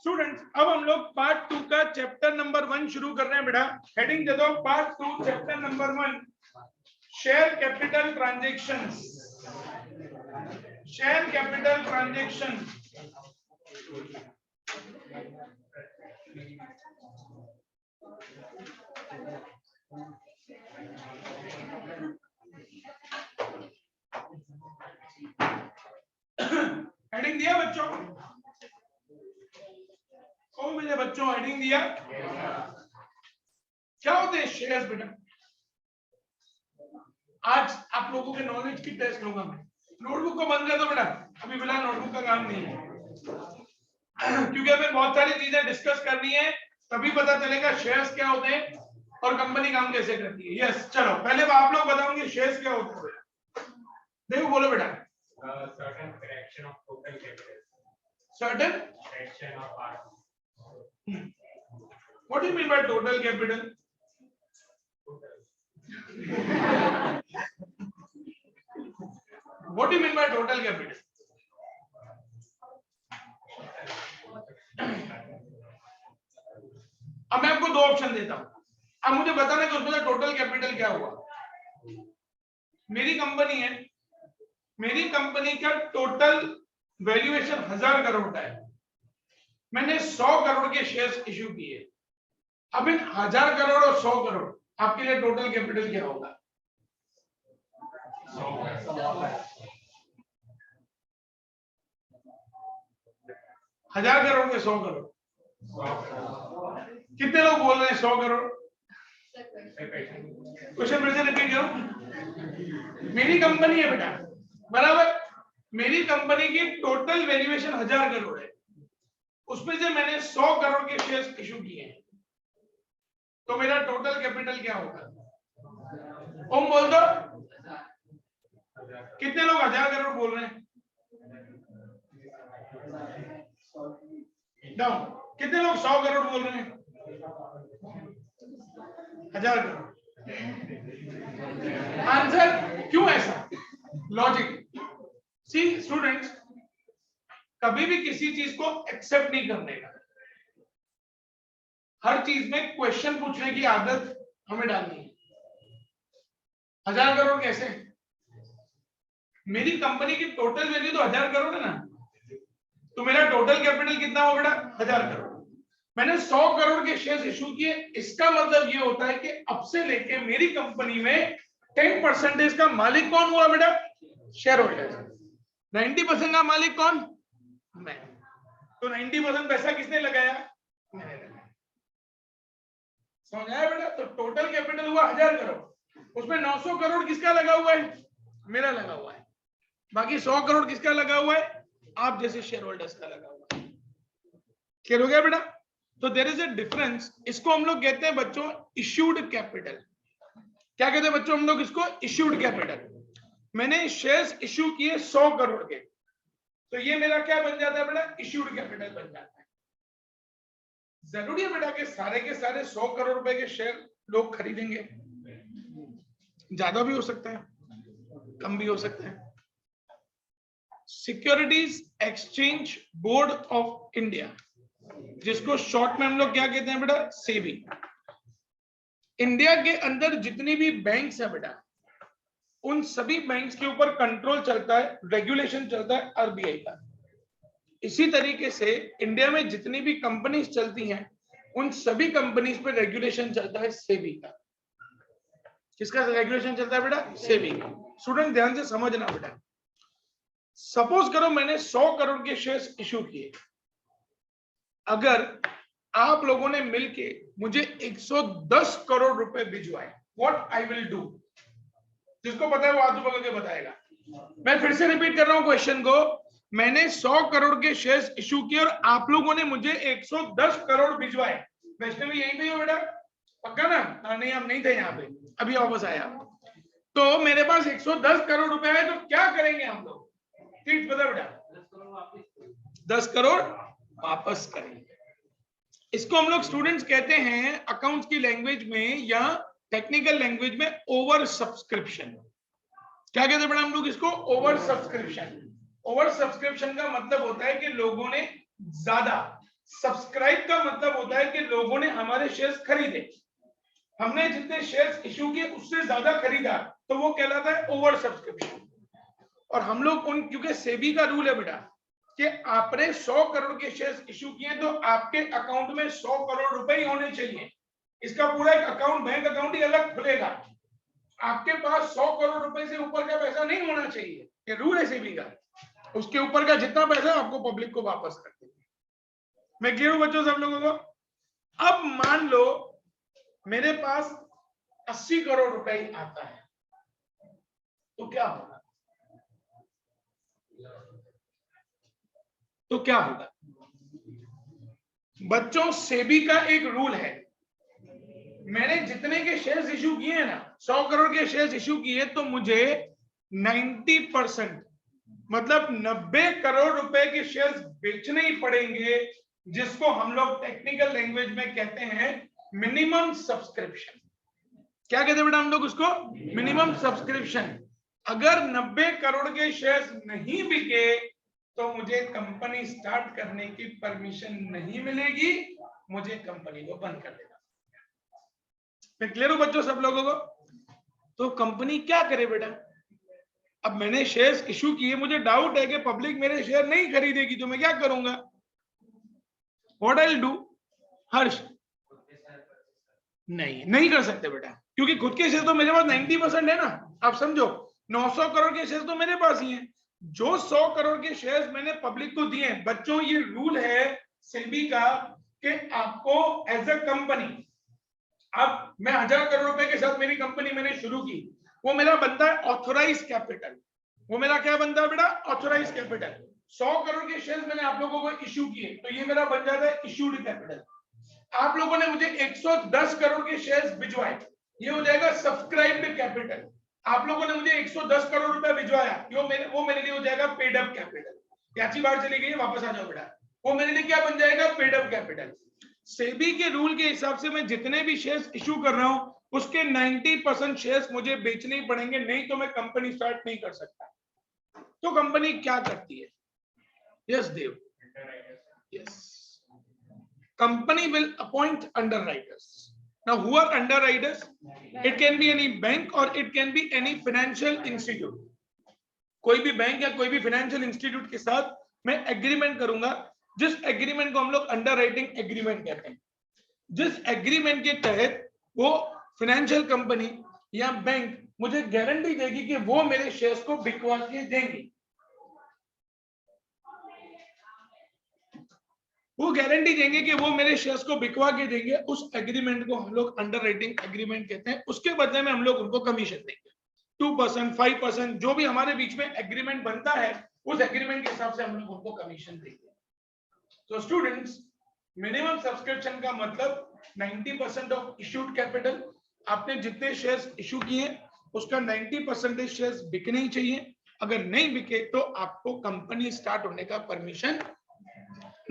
Students अब हम लोग पार्ट 2 का चैप्टर नंबर 1 शुरू कर रहे हैं बेटा। हेडिंग दे दो part 2 chapter number 1 share capital transactions. Share capital transaction. Heading दिया बच्चों? ओ मेरे बच्चों हेडिंग दिया? क्या होते हैं शेयर्स बेटा? आज आप लोगों के नॉलेज की टेस्ट लूंगा मैं। नोटबुक को बंद कर दो बेटा, अभी फिलहाल नोटबुक का काम नहीं है क्योंकि हमें बहुत सारी चीजें डिस्कस करनी है, तभी पता चलेगा शेयर्स क्या होते हैं और कंपनी काम कैसे करती है। यस चलो पहले आप लोग बताओगे शेयर्स क्या होते हैं। देखो बोलो बेटा। certain fraction of total capital. Certain Fraction of R. What do you mean by total capital? What do you mean by total capital? अब मैं आपको दो ऑप्शन देता हूं, अब मुझे बताना कि उसमें टोटल कैपिटल क्या हुआ। मेरी कंपनी है, मेरी कंपनी का टोटल वैल्यूएशन 1000 करोड़ का है, मैंने 100 करोड़ के शेयर्स इश्यू किए। अब इन 1000 करोड़ और 100 करोड़ आपके लिए टोटल कैपिटल क्या होगा? 1000 करोड़ के 100 करोड़। कितने लोग बोल रहे हैं 100 करोड़? क्वेश्चन फिर से रिपीट करो। मेरी कंपनी है बेटा, बराबर, मेरी कंपनी की टोटल वैल्यूएशन 1000 करोड़ है, उसमें से मैंने 100 करोड़ के शेयर्स इश्यू किए हैं, तो मेरा टोटल कैपिटल क्या होगा? ओम बोल दो। कितने लोग 1000 करोड़ बोल रहे हैं? डाउन। कितने लोग 100 करोड़ बोल रहे हैं? 1000 करोड़। आंसर क्यों ऐसा? लॉजिक। सी स्टूडेंट्स, कभी भी किसी चीज को एक्सेप्ट नहीं करने का, हर चीज में क्वेश्चन पूछने की आदत हमें डालनी है। 1000 करोड़ कैसे? मेरी कंपनी की टोटल वैल्यू तो 1000 करोड़ है ना, तो मेरा टोटल कैपिटल कितना हो बेटा? 1000 करोड़। मैंने 100 करोड़ के शेयर्स इशू किए, इसका मतलब ये होता है कि अब से लेके मेरी कंपनी में 10% का मालिक कौन हुआ बेटा? Share holder. 90% का मालिक कौन? मैं। तो 90% पैसा किसने लगाया? मैंने लगाया। समझ आया बेटा? तो टोटल कैपिटल हुआ 1000 करोड़, उसमें 900 करोड़ किसका लगा हुआ है? मेरा लगा हुआ है। बाकी 100 करोड़ किसका लगा हुआ है? आप जैसे शेयर होल्डर्स का लगा हुआ है। क्लियर हो गया बेटा? तो देयर इज अ डिफरेंस। इसको हम लोग कहते हैं बच्चों इश्यूड कैपिटल। क्या कहते हैं बच्चों हम लोग इसको? Issued capital. मैंने शेयर्स इश्यू किए 100 करोड़ के, तो ये मेरा क्या बन जाता है बेटा? इश्यूड कैपिटल बन जाता है। जरूरी है बेटा कि सारे के सारे 100 करोड़ रुपए के शेयर लोग खरीदेंगे? ज्यादा भी हो सकता है, कम भी हो सकता है। Securities exchange board of India, जिसको शॉर्ट में हम लोग क्या कहते हैं बेटा? सेबी। इंडिया के अंदर जितनी भी बैंक्स है बेटा, उन सभी बैंक्स के ऊपर कंट्रोल चलता है, रेगुलेशन चलता है आरबीआई का। इसी तरीके से इंडिया में जितनी भी कंपनीज चलती हैं, उन सभी कंपनीज पे रेगुलेशन चलता है सेबी का। किसका रेगुलेशन चलता है बेटा? सेबी का। स्टूडेंट ध्यान से समझना बेटा, सपोज करो मैंने 100 करोड़ के शेयर्स इश्यू किए, अगर आप लोगों ने मिलके मुझे 110 करोड़ रुपए भिजवाए, व्हाट आई विल डू? जिसको पता है वो हाथ पकड़ के बताएगा। मैं फिर से रिपीट कर रहा हूं क्वेश्चन को। मैंने 100 करोड़ के शेयर्स इश्यू किए और आप लोगों ने मुझे 110 करोड़ भिजवाए। वैष्णवी यहीं पे हो बेटा? पक्का ना? नहीं, हम नहीं थे यहाँ पे, अभी वापस आया। तो मेरे पास 110 करोड़ रुपए है, तो क्या करेंगे हम लोग? प्लीज बता बेटा। 10 करोड़ वापस करेंगे। इसको हम लोग स्टूडेंट्स कहते हैं अकाउंट्स की लैंग्वेज में या टेक्निकल लैंग्वेज में ओवर सब्सक्रिप्शन। क्या कहते हैं बेटा हम लोग इसको? Over subscription. ओवर सब्सक्रिप्शन का मतलब होता है कि लोगों ने ज्यादा सब्सक्राइब का मतलब होता है कि लोगों ने हमारे शेयर्स खरीदे, हमने जितने शेयर्स इश्यू किए उससे ज्यादा खरीदा, तो वो कहलाता है ओवर सब्सक्रिप्शन। और हम लोग क्योंकि सेबी का रूल है बेटा कि आपने 100 करोड़ के शेयर्स इश्यू किए तो आपके अकाउंट में 100 करोड़ रुपए ही होने चाहिए। इसका पूरा एक अकाउंट, बैंक अकाउंट ही अलग खुलेगा। आपके पास 100 करोड़ रुपए से ऊपर का पैसा नहीं होना चाहिए, ये रूल है सेबी का। उसके ऊपर का जितना पैसा आपको पब्लिक को वापस कर देंगे। मैं क्लियर हूं बच्चों सब लोगों को? अब मान लो मेरे पास 80 करोड़ रुपए ही आता है, तो क्या होगा? तो क्या होगा बच्चों? सेबी का एक रूल है, मैंने जितने के शेयर्स इश्यू किए हैं ना, 100 करोड़ के शेयर्स इश्यू किए, तो मुझे 90% मतलब 90 करोड़ रुपए के शेयर्स बेचने ही पड़ेंगे, जिसको हम लोग टेक्निकल लैंग्वेज में कहते हैं मिनिमम सब्सक्रिप्शन। क्या कहते हैं बेटा हम लोग उसको? Minimum subscription. अगर 90 करोड़ के शेयर्स नहीं बिके तो मुझे कंपनी स्टार्ट करने की परमिशन नहीं मिलेगी, मुझे कंपनी को बंद कर देना। मैं क्लियर हूं बच्चों सब लोगों को? तो कंपनी क्या करे बेटा? अब मैंने शेयर्स इश्यू किए, मुझे डाउट है कि पब्लिक मेरे शेयर नहीं खरीदेगी, तो मैं क्या करूंगा? What I will do? हर्ष नहीं कर सकते बेटा, क्योंकि खुद के शेयर तो मेरे पास 90% है ना। आप समझो 900 करोड़ के शेयर तो मेरे पास ही हैं। जो 100 करोड़ के शेयर्स मैंने पब्लिक को दिए हैं, बच्चों ये रूल है सेबी का कि आपको एज अ कंपनी, अब मैं 1000 करोड़ रुपए के साथ मेरी कंपनी मैंने शुरू की, वो मेरा बनता है ऑथोराइज कैपिटल। वो मेरा क्या बनता है बेटा? Authorise capital. 100 करोड़ के शेयर्स मैंने आप लोगों को इश्यू किए, तो ये मेरा बन जाता है इश्यूड कैपिटल। आप लोगों ने मुझे 110 करोड़ के शेयर्स भिजवाए, ये हो जाएगा सब्सक्राइब्ड कैपिटल। आप लोगों ने मुझे 110 करोड़ रुपए भिजवाया, वो मेरे लिए हो जाएगा पेड अप कैपिटल। याची बाहर चली गई, वापस आ जाओ बेटा। वो मेरे लिए क्या बन जाएगा? Paid up capital. सेबी के रूल के हिसाब से मैं जितने भी शेयर्स इश्यू कर रहा हूं उसके 90% शेयर्स मुझे बेचने ही पड़ेंगे, नहीं तो मैं कंपनी स्टार्ट नहीं कर सकता। तो कंपनी क्या करती है? Yes Dev, yes, company will appoint underwriters. Now who are underwriters? It can be any bank or it can be any financial institute. कोई भी बैंक या कोई भी फाइनेंशियल इंस्टीट्यूट के साथ मैं एग्रीमेंट करूंगा, जिस एग्रीमेंट को हम लोग अंडरराइटिंग एग्रीमेंट कहते हैं। जिस एग्रीमेंट के तहत वो फाइनेंशियल कंपनी या बैंक मुझे गारंटी देगी कि वो मेरे शेयर्स को बिकवा के देंगे, वो गारंटी देंगे कि वो मेरे शेयर्स को बिकवा के देंगे, उस एग्रीमेंट को हम लोग अंडरराइटिंग एग्रीमेंट कहते हैं। उसके बदले में हम लोग उनको कमीशन देंगे, 2%, 5%, जो भी हमारे बीच में एग्रीमेंट बनता है उस एग्रीमेंट के हिसाब से हम लोग उनको कमीशन देंगे। तो स्टूडेंट्स, मिनिमम सब्सक्रिप्शन का मतलब 90% ऑफ इश्यूड कैपिटल। आपने जितने शेयर्स इश्यू किए उसका 90% शेयर्स बिकने ही चाहिए। अगर नहीं बिके तो आपको कंपनी स्टार्ट होने का परमिशन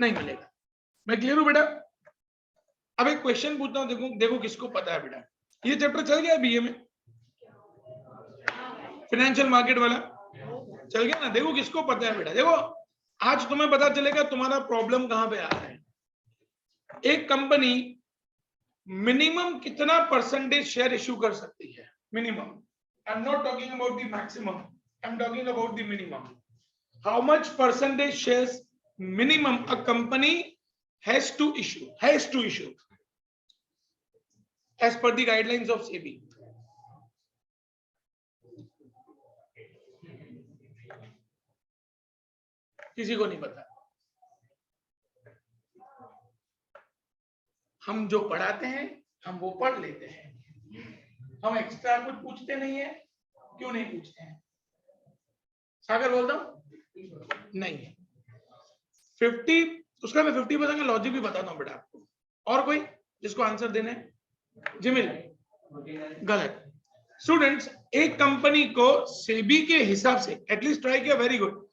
नहीं मिलेगा। मैं क्लियर हूं बेटा? अब एक क्वेश्चन पूछता हूं, देखो किसको पता है बेटा। ये चैप्टर चल गया बीए में, फाइनेंशियल मार्केट वाला चल गया ना? देखो किसको पता है बेटा। देखो आज तुम्हें पता चलेगा तुम्हारा प्रॉब्लम कहां पे आ रहा है। एक कंपनी मिनिमम कितना परसेंटेज शेयर इश्यू कर सकती है? Minimum, I am not talking about the maximum, I am talking about the minimum. How much percentage shares minimum a company has to issue as per the guidelines of SEBI? किसी को नहीं पता। हम जो पढ़ाते हैं हम वो पढ़ लेते हैं, हम एक्स्ट्रा कुछ पूछते नहीं है। क्यों नहीं पूछते हैं? सागर बोलता हूं नहीं है। 50, उसका मैं 50% का लॉजिक भी बताता हूं बेटा आपको। और कोई जिसको आंसर देने? जिमिल गलत। स्टूडेंट्स, एक कंपनी को सेबी के हिसाब से एटलीस्ट ट्राई किया, वेरी गुड,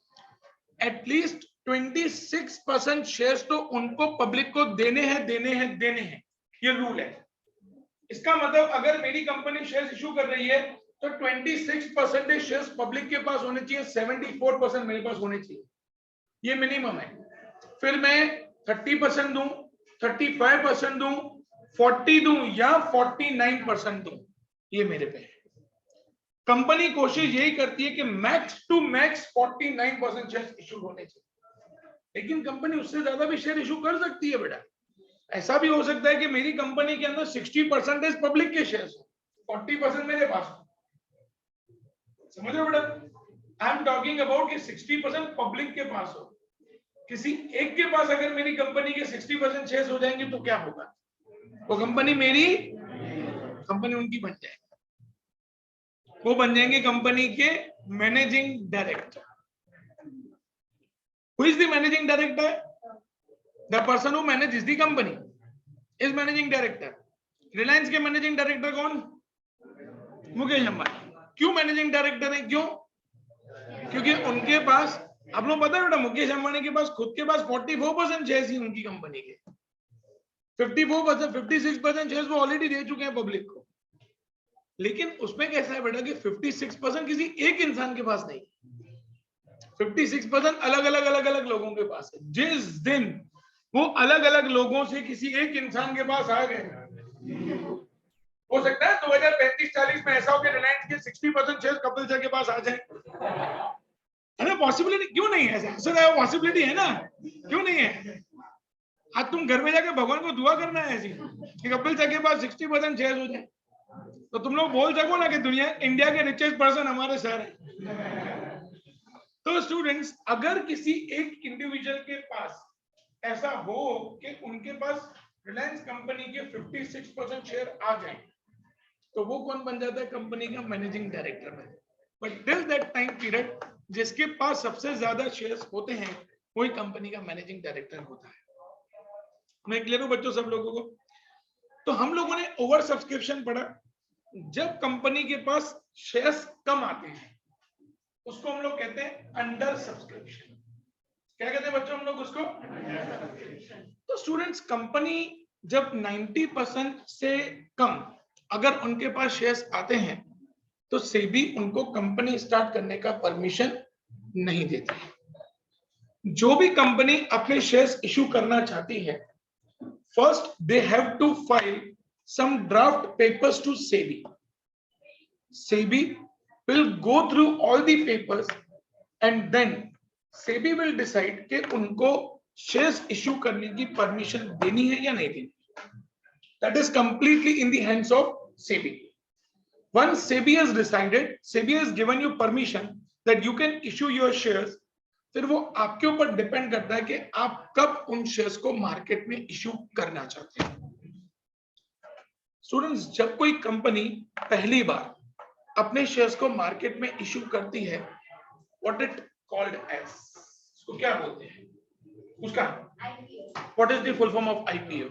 एटलीस्ट 26% शेयर्स तो उनको पब्लिक को देने हैं, ये रूल है। इसका मतलब अगर मेरी कंपनी शेयर्स इश्यू कर रही है तो 26% शेयर्स पब्लिक के पास होने चाहिए, 74% मेरे पास होने चाहिए, ये मिनिमम है। फिर मैं 30% दूं, 35% दूं, 40 दूं या 49% दूं, ये मेरे पे है। कंपनी कोशिश यही करती है कि max to max 49% share issue होने चाहिए, लेकिन कंपनी उससे ज्यादा भी शेयर इशू कर सकती है बेटा। ऐसा भी हो सकता है कि मेरी कंपनी के अंदर 60% पब्लिक के शेयर्स हो, 40% मेरे पास हो। समझ रहे हो बेटा? आई एम टॉकिंग अबाउट कि 60% पब्लिक के पास हो। किसी एक के पास अगर मेरी कंपनी के 60% शेयर्स हो जाएंगे तो क्या होगा? वो कंपनी मेरी, कंपनी उनकी बन जाएगी, वो बन जाएंगे कंपनी के managing director. Who is the managing director? The person who manages the company is managing director. Reliance के मैनेजिंग डायरेक्टर कौन? मुकेश अंबानी। क्यों मैनेजिंग डायरेक्टर है? क्यों? क्योंकि उनके पास, आप लोग पता है बेटा, मुकेश अंबानी के पास खुद के पास 44% शेयर्स ही उनकी कंपनी के। 54%, 56% शेयर्स वो ऑलरेडी दे चुके हैं पब्लिक को। लेकिन उसमें कैसा है बेटा कि 56% किसी एक इंसान के पास नहीं, 56% अलग अलग लोगों के पास है। जिस दिन वो अलग अलग लोगों से किसी एक इंसान के पास आ गए, हो सकता है 2035-40 में ऐसा हो कि रिलायंस के 60% शेयर कपिल सर के पास आ जाए। है ना पॉसिबिलिटी? क्यों नहीं है? ऐसा पॉसिबिलिटी है ना, क्यों नहीं है? आज तुम घर में जाके भगवान को दुआ करना है ऐसी कि कपिल सर के पास 60% शेयर हो जाए, तो तुम लोग बोल सको ना कि दुनिया, इंडिया के रिचेस्ट पर्सन हमारे सर है। तो स्टूडेंट्स, अगर किसी एक इंडिविजुअल के पास ऐसा हो कि उनके पास रिलायंस कंपनी के 56% शेयर आ जाए, तो वो कौन बन जाता है? कंपनी का मैनेजिंग डायरेक्टर में। But till that time period जिसके पास सबसे ज्यादा शेयर्स होते हैं वही कंपनी का मैनेजिंग डायरेक्टर होता है। मैं क्लियर हूं बच्चों सब लोगों को? तो हम लोगों ने ओवर सब्सक्रिप्शन पढ़ा। जब कंपनी के पास शेयर्स कम आते हैं उसको हम लोग कहते हैं अंडर सब्सक्रिप्शन। क्या कहते हैं बच्चों हम लोग उसको? तो स्टूडेंट्स, कंपनी जब 90% से कम अगर उनके पास शेयर्स आते हैं तो सेबी उनको कंपनी स्टार्ट करने का परमिशन नहीं देती है। जो भी कंपनी अपने शेयर्स इशू करना चाहती है, first they have to file some draft papers to SEBI. SEBI will go through all the papers and then SEBI will decide कि उनको शेयर्स इशू करने की परमिशन देनी है या नहीं देनी। That is completely in the hands of SEBI. Once SEBI has decided, SEBI has given you permission that you can issue your shares, फिर वो आपके ऊपर डिपेंड करता है कि आप कब उन शेयर्स को मार्केट में इशू करना चाहते हैं। स्टूडेंट्स, जब कोई कंपनी पहली बार अपने शेयर्स को मार्केट में इशू करती है, व्हाट इट कॉल्ड एज, उसको क्या बोलते हैं? उसका what is the full form of IPO?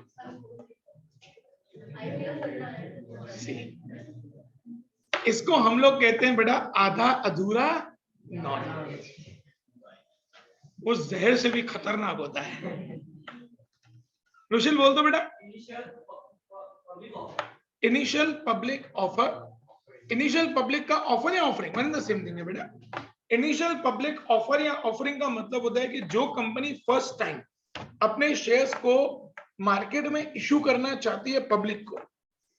इसको हम लोग कहते हैं बेटा आधा अधूरा नॉलेज। वो जहर से भी खतरनाक होता है। रुशिल बोल दो बेटा। Initial public offer, initial public का ऑफर या offering one the same thing है बेटा। इनिशियल पब्लिक ऑफर या ऑफरिंग का मतलब होता है कि जो कंपनी फर्स्ट टाइम अपने शेयर्स को मार्केट में इशू करना चाहती है पब्लिक को,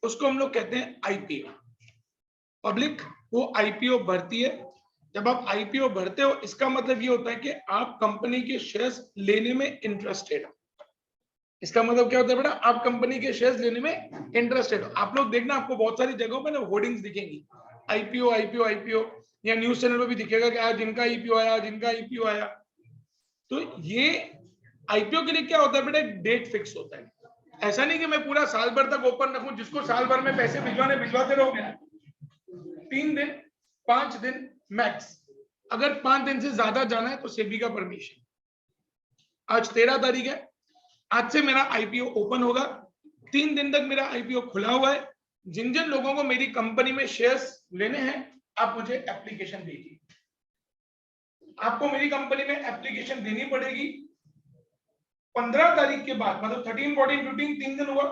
उसको हम लोग कहते हैं आईपीओ। पब्लिक वो आईपीओ भरती है। जब आप आईपीओ भरते हो इसका मतलब ये होता है कि आप कंपनी के शेयर्स लेने में इंटरेस्टेड हो। इसका मतलब क्या होता है बेटा? आप कंपनी के शेयर्स लेने में इंटरेस्टेड हो। आप लोग देखना, आपको बहुत सारी जगहों पे ना होर्डिंग्स दिखेंगी, आईपीओ आईपीओ आईपीओ, या न्यूज चैनल पे भी दिखेगा कि आज इनका आईपीओ आया, आज इनका आईपीओ आया। तो ये आईपीओ के लिए क्या होता है बेटा? एक डेट फिक्स होता है। ऐसा नहीं कि मैं पूरा साल भर तक ओपन रखूं, जिसको साल भर में पैसे भिजवाते रहोगे 3 दिन 5 दिन मैक्स। अगर 5 दिन से ज्यादा जाना है तो सेबी का परमिशन। आज 13 तारीख है, आज से मेरा आईपीओ ओपन होगा, 3 दिन तक मेरा आईपीओ खुला हुआ है। जिन जिन लोगों को मेरी कंपनी में शेयर्स लेने हैं, आप मुझे एप्लीकेशन दीजिए। आपको मेरी कंपनी में एप्लीकेशन देनी पड़ेगी 15 तारीख के बाद, मतलब 13, 14, 15 3 दिन हुआ।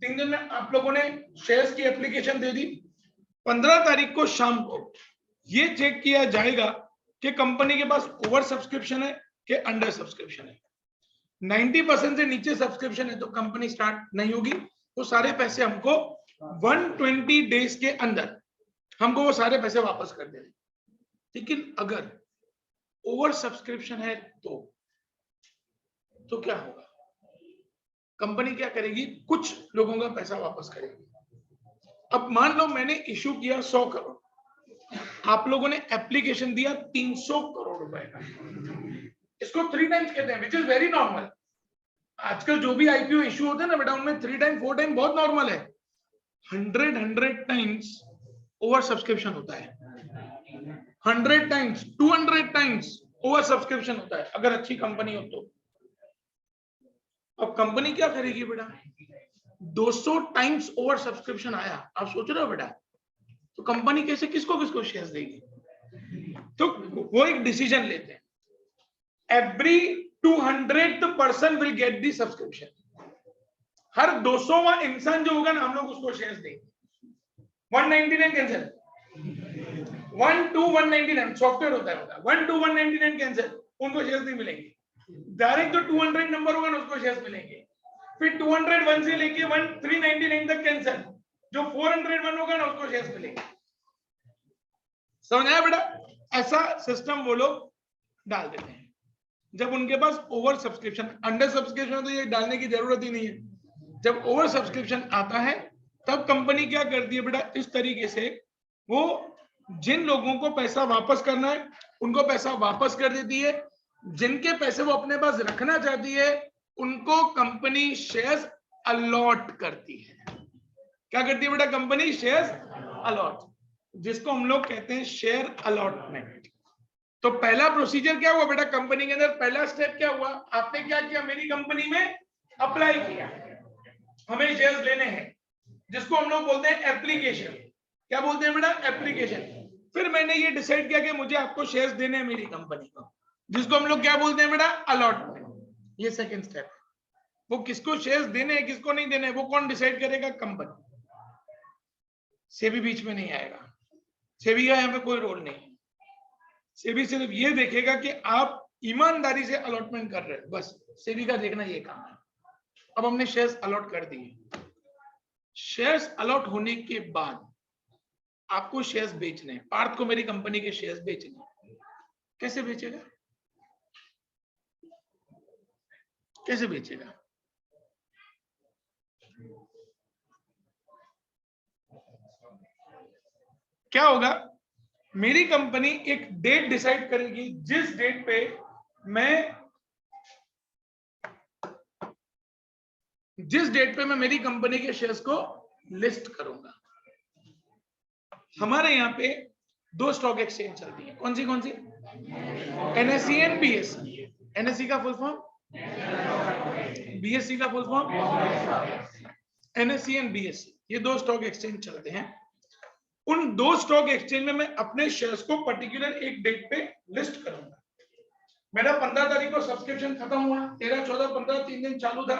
3 दिन में आप लोगों ने शेयर्स की एप्लीकेशन दे दी। 15 तारीख को शाम को ये चेक किया जाएगा कि कंपनी के पास ओवर सब्सक्रिप्शन है कि अंडर सब्सक्रिप्शन है। 90% से नीचे सब्सक्रिप्शन है तो कंपनी स्टार्ट नहीं होगी। वो सारे पैसे हमको 120 डेज के अंदर हमको वो सारे पैसे वापस कर देने। लेकिन अगर ओवर सब्सक्रिप्शन है तो क्या होगा? कंपनी क्या करेगी? कुछ लोगों का पैसा वापस करेगी। अब मान लो मैंने इशू किया 100 करोड़, आप लोगों ने एप्लीकेशन दिया 300 करोड़ रुपए का, इसको 3 टाइम्स कहते हैं, विच इज वेरी नॉर्मल। आजकल जो भी आईपीओ इशू होते हैं ना बेटा, उनमें 3 टाइम 4 टाइम बहुत नॉर्मल है। 100 टाइम्स ओवर सब्सक्रिप्शन होता है, 100 टाइम्स 200 टाइम्स ओवर सब्सक्रिप्शन होता है अगर अच्छी कंपनी हो तो। अब कंपनी क्या करेगी बेटा? 200 टाइम्स ओवर सब्सक्रिप्शन आया, आप सोच रहे हो बेटा, तो कंपनी कैसे किसको शेयर्स देगी? तो वो एक डिसीजन लेते हैं, every 200th person will get the subscription. हर 200वां इंसान जो होगा ना, हम लोग उसको शेयर्स देंगे। 199 कैंसिल, 1 to 199 सॉफ्टवेयर होता है, 1 to 199 कैंसिल, उनको शेयर्स नहीं मिलेंगे। डायरेक्ट जो 200 नंबर होगा ना उसको शेयर्स मिलेंगे। फिर 201 से लेके 399 तक कैंसिल, जो 401 होगा ना उसको शेयर्स मिलेंगे। समझ आया बेटा? ऐसा सिस्टम वो लोग डाल देते हैं जब उनके पास ओवर सब्सक्रिप्शन। अंडर सब्सक्रिप्शन तो ये डालने की जरूरत ही नहीं है। जब ओवर सब्सक्रिप्शन आता है तब कंपनी क्या करती है बेटा? इस तरीके से वो जिन लोगों को पैसा वापस करना है उनको पैसा वापस कर देती है, जिनके पैसे वो अपने पास रखना चाहती है उनको कंपनी शेयर्स अलॉट करती है। क्या करती है बेटा? कंपनी शेयर्स अलॉट, जिसको हम लोग कहते हैं शेयर अलॉटमेंट। तो पहला प्रोसीजर क्या हुआ बेटा कंपनी के अंदर? पहला स्टेप क्या हुआ? आपने क्या किया? मेरी कंपनी में अप्लाई किया, हमें शेयर्स लेने हैं, जिसको हम लोग बोलते हैं एप्लीकेशन। क्या बोलते हैं बेटा? एप्लीकेशन। फिर मैंने ये डिसाइड किया कि मुझे आपको शेयर्स देने हैं मेरी कंपनी को, जिसको हम लोग क्या बोलते हैं बेटा? अलॉटमेंट। ये सेकंड स्टेप। वो किसको शेयर्स देने हैं किसको नहीं देने हैं वो कौन डिसाइड करेगा? कंपनी। सेबी बीच में नहीं आएगा, सेबी का यहाँ पे कोई रोल नहीं। सेबी सिर्फ ये देखेगा कि आप ईमानदारी से अलॉटमेंट कर रहे हो, बस सेबी का देखना ये काम है। अब हमने शेयर्स अलॉट कर दिए, शेयर्स अलॉट होने के बाद आपको शेयर्स बेचने हैं। पार्थ को मेरी कंपनी के शेयर्स बेचने हैं। कैसे बेचेगा? कैसे बेचेगा? क्या होगा? मेरी कंपनी एक डेट डिसाइड करेगी, जिस डेट पे मैं मेरी कंपनी के शेयर्स को लिस्ट करूंगा। हमारे यहाँ पे 2 स्टॉक एक्सचेंज चलती है। कौन सी? NSE and BSE. एनएसई का फुल फॉर्म, बीएसई का full form, NSE and BSE. ये 2 स्टॉक एक्सचेंज चलते हैं। उन 2 स्टॉक एक्सचेंज में मैं अपने शेयर्स को पर्टिकुलर एक डेट पे लिस्ट करूंगा। मेरा 15 तारीख को सब्सक्रिप्शन खत्म हुआ, 13, 14, 15 3 दिन चालू था।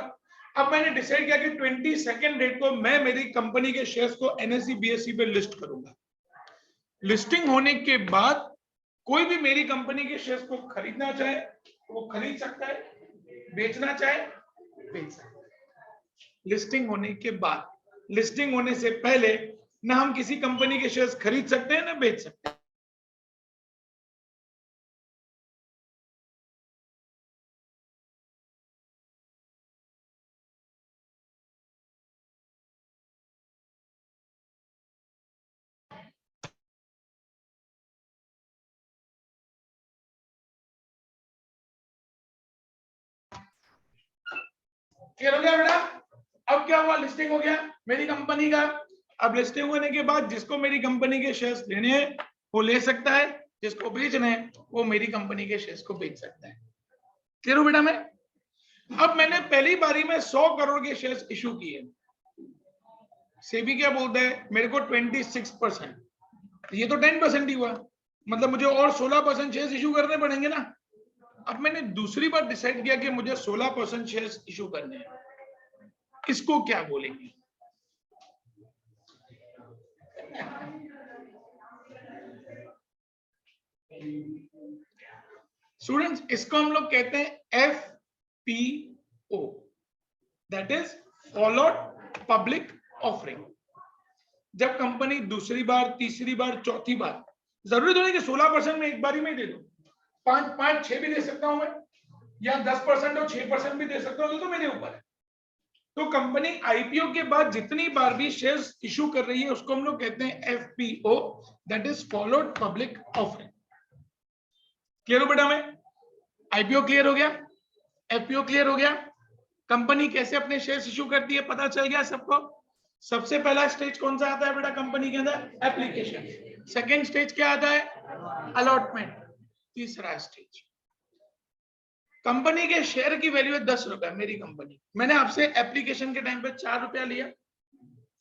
अब मैंने डिसाइड किया कि 22 डेट को मैं मेरी कंपनी के शेयर्स को एनएसई बीएसई पे लिस्ट करूंगा। लिस्टिंग होने के बाद कोई भी मेरी कंपनी के शेयर्स को खरीदना चाहे वो खरीद सकता है, बेचना चाहे बेच सकता है। लिस्टिंग होने के बाद, लिस्टिंग होने से पहले ना हम किसी कंपनी के शेयर्स खरीद सकते हैं ना बेच सकते हैं। क्लियर हो गया बेटा? अब क्या हुआ? लिस्टिंग हो गया मेरी कंपनी का। अब लिस्टिंग होने के बाद जिसको मेरी कंपनी के शेयर्स लेने हैं वो ले सकता है, जिसको बेचना है वो मेरी कंपनी के शेयर्स को बेच सकता है। क्लियर हो बेटा? अब मैंने पहली बारी में 100 करोड़ के शेयर्स इशू किए। सेबी क्या बोलता है? मेरे को 26%, ये तो 10% ही हुआ, मतलब मुझे और 16% शेयर्स इशू करने पड़ेंगे ना। अब मैंने दूसरी बार डिसाइड किया कि मुझे 16% शेयर्स इशू करने हैं। इसको क्या बोलेंगे? स्टूडेंट्स, इसको हम लोग कहते हैं FPO, that is followed public offering. जब कंपनी दूसरी बार, तीसरी बार, चौथी बार, जरूरी तो नहीं कि 16% में एक बारी में दे दो, 5, 6 भी दे सकता हूं मैं, या 10% और 6% भी दे सकता हूं, ये तो मेरे ऊपर है। तो कंपनी आईपीओ के बाद जितनी बार भी शेयर्स इशू कर रही है उसको हम लोग कहते हैं FPO, that is followed public offering. Clear हो बेटा? में आईपीओ क्लियर हो गया, एफपीओ क्लियर हो गया। कंपनी कैसे अपने शेयर्स इशू करती है पता चल गया सबको। सबसे पहला स्टेज कौन सा आता है बेटा कंपनी के अंदर? एप्लीकेशन। सेकेंड स्टेज क्या आता है? अलॉटमेंट। तीसरा स्टेज, कंपनी के शेयर की वैल्यू है 10 रुपए, मेरी कंपनी, मैंने आपसे एप्लीकेशन के टाइम पे 4 रुपया लिया,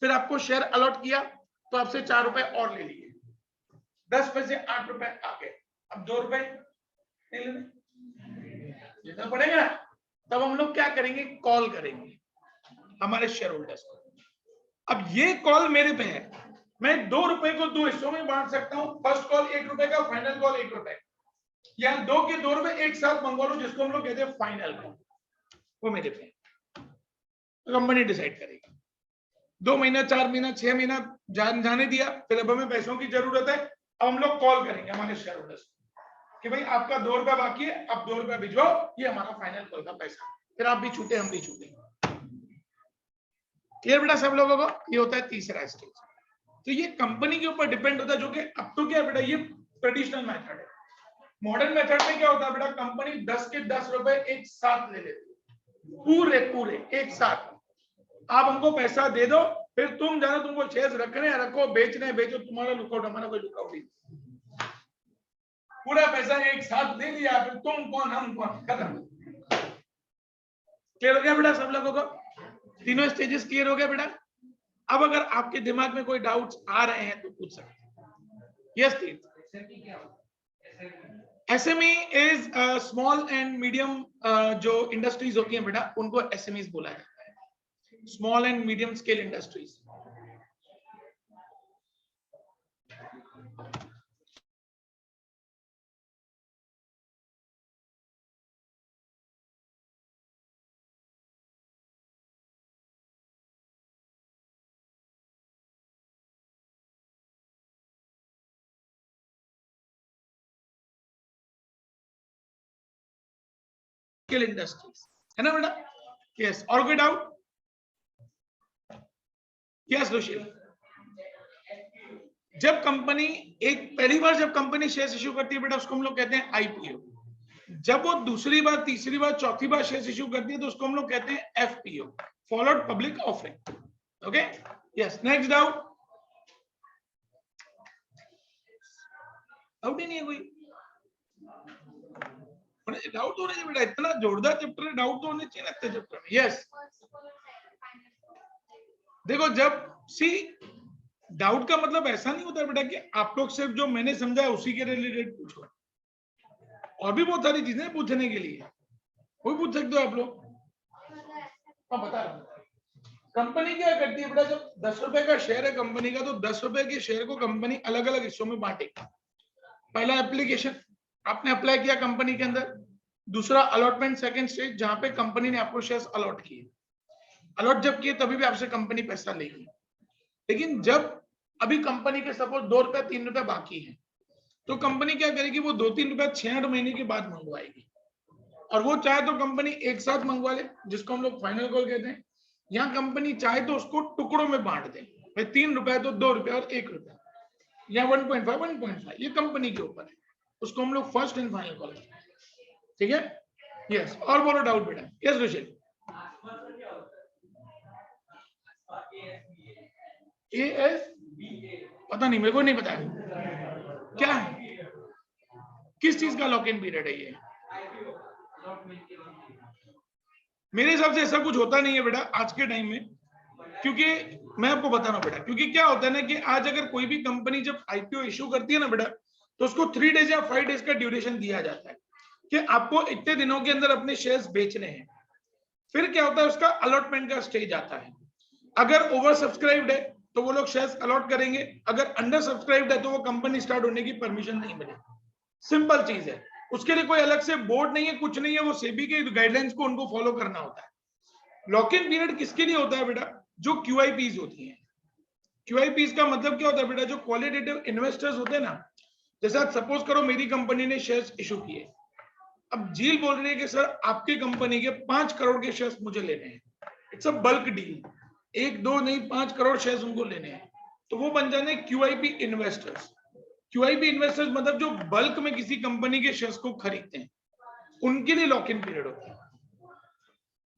फिर आपको शेयर अलॉट किया तो आपसे 4 रुपए और ले लिए, 10 में से 8 रुपए आ गए, अब 2 रुपए लेना पड़ेगा ना। तब हम लोग क्या करेंगे? कॉल करेंगे हमारे शेयर होल्डर्स को। अब ये कॉल मेरे पे है, मैं 2 रुपए को 2 हिस्सों में बांट सकता हूं। फर्स्ट कॉल 1 रुपए का, फाइनल कॉल 1 रुपए, या 2 के 2 रुपए एक साथ मंगवा लो, जिसको हम लोग कहते हैं फाइनल कॉल, वो मेरे पे कंपनी डिसाइड करेगी। 2 महीना, 4 महीना, 6 महीना जाने दिया, फिर अब हमें पैसों की जरूरत है, अब हम लोग कॉल करेंगे हमारे शेयर होल्डर्स कि भाई आपका 2 रुपया बाकी है, अब 2 रुपया भिजवाओ, ये हमारा फाइनल कॉल का पैसा, फिर आप भी छूटे हम भी छूटे। क्लियर बेटा सब लोगों को? ये होता है तीसरा स्टेज। तो ये कंपनी के ऊपर डिपेंड होता है, जो कि अब तो क्या बेटा ये ट्रेडिशनल मेथड है। मॉडर्न मेथड में क्या होता है बेटा, कंपनी 10 के 10 रुपए एक साथ ले लेती है, पूरे एक साथ। आप हमको पैसा दे दो, फिर तुम जानो तुमको शेयर्स रखने हैं रखो, बेचने हैं बेचो, तुम्हारा लुकआउट हमारा कोई लुकआउट नहीं। पूरा पैसा एक साथ ले लिया, फिर तुम कौन हम कौन, खत्म। क्लियर हो गया बेटा सब लोगों को? तीनों स्टेजेस क्लियर हो गया बेटा? अब अगर आपके दिमाग में कोई डाउट्स आ रहे हैं तो पूछ सकते हैं। यस तीर्थ। SME is small and medium, जो इंडस्ट्रीज होती हैं बेटा उनको SMEs बोला जाता है, small and medium scale industries. Industries है ना बेटा? यस। और कोई डाउट? यस रुशील। जब कंपनी पहली बार जब कंपनी शेयर्स इश्यू करती है बेटा उसको हम लोग कहते हैं आईपीओ। जब वो दूसरी बार, तीसरी बार, चौथी बार शेयर्स इश्यू करती है तो उसको हम लोग कहते हैं FPO, followed public offering. Okay yes. Next doubt? Doubt ही नहीं है कोई? डाउट होना चाहिए बेटा, इतना जोरदार चैप्टर है, डाउट तो होने चाहिए ना इतने चैप्टर में। यस देखो, जब डाउट का मतलब ऐसा नहीं होता बेटा कि आप लोग सिर्फ जो मैंने समझा है उसी के रिलेटेड पूछो, और भी बहुत सारी चीजें पूछने के लिए, कोई पूछ सकते हो आप लोग। हाँ बता रहा हूँ। कंपनी क्या करती है बेटा, जब 10 रुपए का शेयर है कंपनी का, तो 10 रुपए के शेयर को कंपनी अलग अलग हिस्सों में बांटेगी। पहला एप्लीकेशन, आपने अप्लाई किया कंपनी के अंदर। दूसरा अलॉटमेंट, सेकंड स्टेज, जहां पे कंपनी ने आपको शेयर्स अलॉट किए। अलॉट जब किए तभी भी आपसे कंपनी पैसा लेगी। लेकिन जब अभी कंपनी के सपोज 2 रुपए 3 रुपए बाकी है, तो कंपनी क्या करेगी, वो 2-3 रुपए 6-8 महीने के बाद मंगवाएगी। और वो चाहे तो कंपनी एक साथ मंगवा ले, जिसको हम लोग फाइनल कॉल कहते हैं। यहाँ कंपनी चाहे तो उसको टुकड़ों में बांट दे, भाई 3 रुपए तो 2 रुपए और 1 रुपया, या 1.5 1.5, ये कंपनी के ऊपर है। उसको हम लोग फर्स्ट एंड फाइनल कॉल कहते हैं। ठीक है? यस। और बोलो डाउट बेटा। यस रुचिल। पता नहीं, मेरे को नहीं पता क्या है, किस चीज का लॉक इन पीरियड है ये। मेरे हिसाब से ऐसा कुछ होता नहीं है बेटा आज के टाइम में, क्योंकि मैं आपको बता रहा हूँ बेटा, क्योंकि क्या होता है ना कि आज अगर कोई भी कंपनी जब आईपीओ इश्यू करती है ना बेटा, तो उसको 3 डेज या 5 डेज का ड्यूरेशन दिया जाता है कि आपको इतने दिनों के अंदर अपने शेयर्स बेचने हैं। फिर क्या होता है, उसका अलॉटमेंट का स्टेज आता है। अगर ओवर सब्सक्राइब्ड है तो वो लोग शेयर्स अलॉट करेंगे, अगर अंडर सब्सक्राइब्ड है तो वो कंपनी स्टार्ट होने की परमिशन नहीं मिलेगी। सिंपल चीज है। उसके लिए कोई अलग से बोर्ड नहीं है, कुछ नहीं है, वो सेबी के गाइडलाइंस को उनको फॉलो करना होता है। लॉक इन पीरियड किसके लिए होता है बेटा? जो क्यूआईपीज होती हैं। क्यूआईपीज का मतलब क्या होता है बेटा? जो क्वालिटेटिव इन्वेस्टर्स होते हैं ना, जैसे आप सपोज करो मेरी कंपनी ने शेयर्स इशू किए, अब जील बोल रही है कि सर आपकी कंपनी के 5 करोड़ के शेयर्स मुझे लेने हैं, इट्स अ बल्क डील, 1-2 नहीं 5 करोड़ शेयर्स उनको लेने हैं, तो वो बन जाते हैं क्यूआईपी इन्वेस्टर्स। क्यूआईपी इन्वेस्टर्स मतलब जो बल्क में किसी कंपनी के शेयर्स को खरीदते हैं, उनके लिए लॉक इन पीरियड होता है।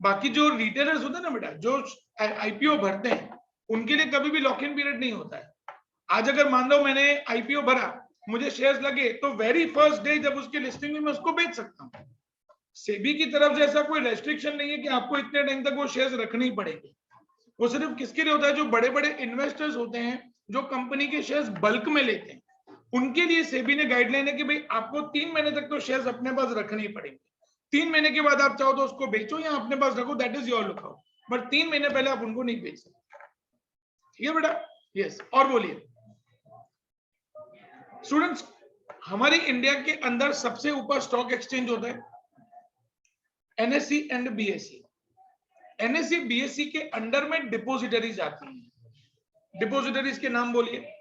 बाकी जो रिटेलर्स होते हैं ना बेटा, जो आईपीओ भरते हैं, उनके लिए कभी भी लॉक इन पीरियड नहीं होता है। आज अगर मान लो मैंने आईपीओ भरा, मुझे शेयर्स लगे, तो वेरी फर्स्ट डे जब उसकी लिस्टिंग में मैं उसको बेच सकता हूं। सेबी की तरफ से ऐसा कोई रेस्ट्रिक्शन नहीं है कि आपको इतने टाइम तक वो शेयर्स रखने ही पड़ेंगे। वो सिर्फ किसके लिए होता है? जो बड़े बड़े इन्वेस्टर्स होते हैं, जो कंपनी के शेयर्स बल्क में लेते हैं, उनके लिए सेबी ने गाइडलाइन है कि भाई आपको 3 महीने तक तो शेयर्स अपने पास रखने ही पड़ेंगे। 3 महीने के बाद आप चाहो तो उसको बेचो या अपने पास रखो, that is your lookout, but 3 महीने पहले आप उनको नहीं बेच सकते। ठीक है बेटा? यस। और बोलिए स्टूडेंट्स, हमारे इंडिया के अंदर सबसे ऊपर स्टॉक एक्सचेंज होता है NSC and BSc. NSC BSc के अंडर में डिपोजिटरीज आती हैं। डिपोजिटरीज के नाम बोलिए।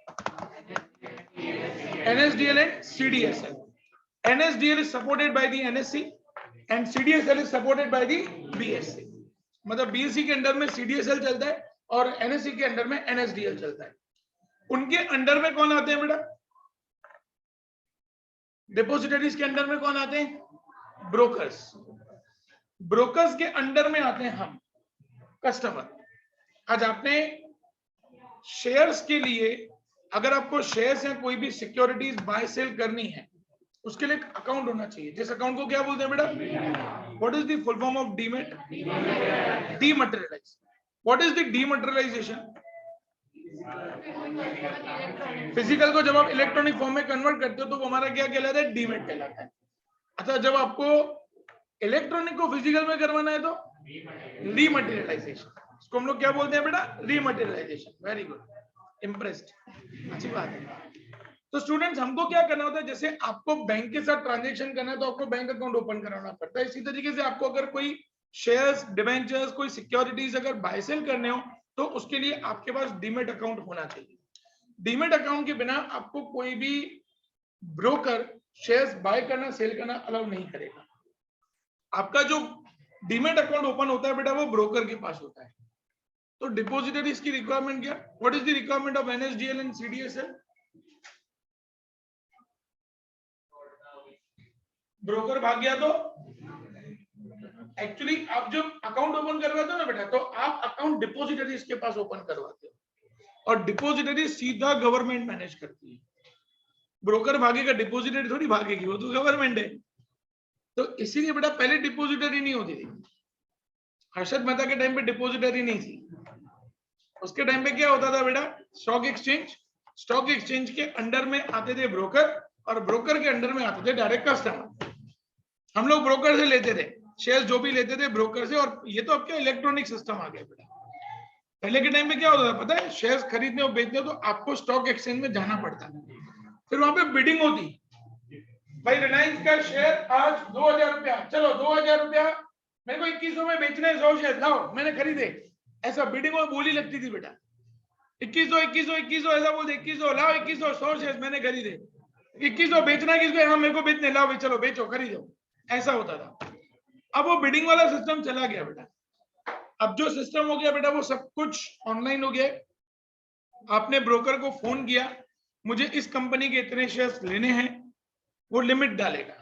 NSDL and CDSL. NSDL is supported by the NSC and CDSL is supported by the BSc. मतलब बीएससी के अंडर में सीडीएसएल चलता है और एनएससी के अंडर में एनएसडीएल चलता है। उनके अंडर में कौन आते हैं बेटा? डिपोजिटरीज के अंडर में कौन आते हैं? ब्रोकर्स। ब्रोकर्स के अंडर में आते हैं हम, कस्टमर। आज आपने शेयर्स के लिए, अगर आपको शेयर्स या कोई भी सिक्योरिटीज बाय सेल करनी है, उसके लिए अकाउंट होना चाहिए। जिस अकाउंट को क्या बोलते हैं बेटा? What is the full form of demat? Dematerialise. What is the dematerialisation? Physical को जब आप इलेक्ट्रॉनिक फॉर्म में कन्वर्ट करते हो तो वो हमारा क्या कहलाता है? डीमेट कहलाता है। अच्छा, जब आपको इलेक्ट्रॉनिक को फिजिकल में करवाना है तो रीमटेरियलाइजेशन। इसको हम लोग क्या बोलते हैं बेटा? रीमटेरियलाइजेशन। वेरी गुड, इम्प्रेस्ड, अच्छी बात है। तो स्टूडेंट्स, हमको क्या करना होता है? जैसे आपको बैंक के साथ ट्रांजैक्शन करना है तो आपको बैंक अकाउंट ओपन कराना पड़ता है। इसी तरीके से आपको अगर कोई शेयर्स, डिबेंचर्स, कोई सिक्योरिटीज अगर बाय सेल करने हो तो उसके लिए आपके पास डीमेट अकाउंट होना चाहिए। डीमेट अकाउंट के बिना आपको कोई भी ब्रोकर शेयर्स बाय करना, सेल करना अलाउ नहीं करेगा। आपका जो डीमेट अकाउंट ओपन होता है बेटा, वो ब्रोकर के पास होता है। तो डिपोजिटरीज की रिक्वायरमेंट क्या? What is the requirement of NSDL and CDSL? Broker भाग गया तो एक्चुअली आप जब अकाउंट ओपन करवाते हो ना बेटा, तो आप अकाउंट डिपोजिटरीज के पास ओपन करवाते हो और डिपोजिटरी सीधा गवर्नमेंट मैनेज करती है। ब्रोकर भागेगा, डिपोजिटरी थोड़ी भागेगी, वो तो गवर्नमेंट है। तो इसीलिए बेटा पहले डिपोजिटरी नहीं होती थी। हर्षद मेहता के टाइम पे डिपोजिटरी नहीं थी। उसके टाइम पे क्या होता था बेटा? Stock exchange. स्टॉक एक्सचेंज के अंडर में आते थे ब्रोकर और ब्रोकर के अंडर में आते थे डायरेक्ट कस्टमर। हम लोग ब्रोकर से लेते थे शेयर, जो भी लेते थे ब्रोकर से। और ये तो अब क्या इलेक्ट्रॉनिक सिस्टम आ गया बेटा। पहले के टाइम पे क्या होता था पता है? शेयर्स खरीदने और बेचने तो आपको स्टॉक एक्सचेंज में जाना पड़ता था, फिर वहां पे बिडिंग होती। भाई रिलायंस का शेयर आज 2000 रुपया, चलो 2000 रुपया, मेरे को 2100 में बेचना है 100 शेयर, लाओ मैंने खरीदे। ऐसा बिडिंग और बोली लगती थी बेटा। 2100 2100 2100 ऐसा बोलते, 2100 लाओ, 2100 100 शेयर मैंने खरीदे। 2100 बेचना है किसको? हाँ मेरे को बेचने, लाओ भाई चलो बेचो, खरीदो। ऐसा होता था। अब वो बिडिंग वाला सिस्टम चला गया बेटा। अब जो सिस्टम हो गया बेटा, वो सब कुछ ऑनलाइन हो गया। आपने ब्रोकर को फोन किया, मुझे इस कंपनी के इतने शेयर्स लेने हैं, वो लिमिट डालेगा।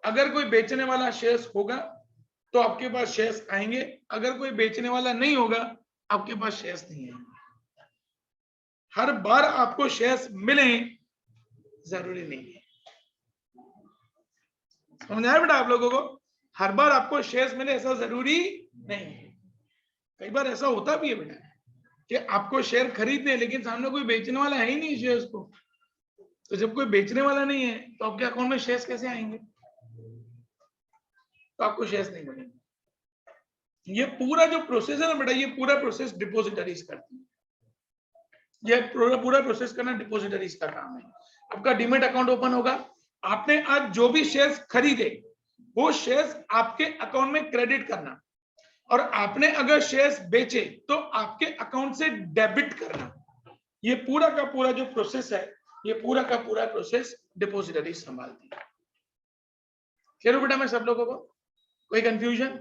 अगर कोई बेचने वाला शेयर्स होगा तो आपके पास शेयर्स आएंगे, अगर कोई बेचने वाला नहीं होगा आपके पास शेयर्स नहीं है। हर बार आपको शेयर्स मिले जरूरी नहीं है। समझ आया बेटा आप लोगों को? हर बार आपको शेयर्स मिले ऐसा जरूरी नहीं है। कई बार ऐसा होता भी है बेटा कि आपको शेयर खरीदने, लेकिन सामने कोई बेचने वाला है ही नहीं शेयर्स को। तो जब कोई बेचने वाला नहीं है तो आपके अकाउंट में शेयर्स कैसे आएंगे? तो आपको शेयर्स नहीं मिलेंगे। ये पूरा जो प्रोसेस है ना बेटा, ये पूरा प्रोसेस डिपोजिटरीज करती है। ये पूरा प्रोसेस करना डिपोजिटरीज का काम है। आपका डीमेट अकाउंट ओपन होगा, आपने आज जो भी शेयर्स खरीदे वो शेयर्स आपके अकाउंट में क्रेडिट करना, और आपने अगर शेयर्स बेचे तो आपके अकाउंट से डेबिट करना। ये पूरा का पूरा जो प्रोसेस है, ये पूरा का पूरा प्रोसेस डिपॉजिटरी संभालती है। क्लियर हो बेटा मैं सब लोगों को? कोई कंफ्यूजन?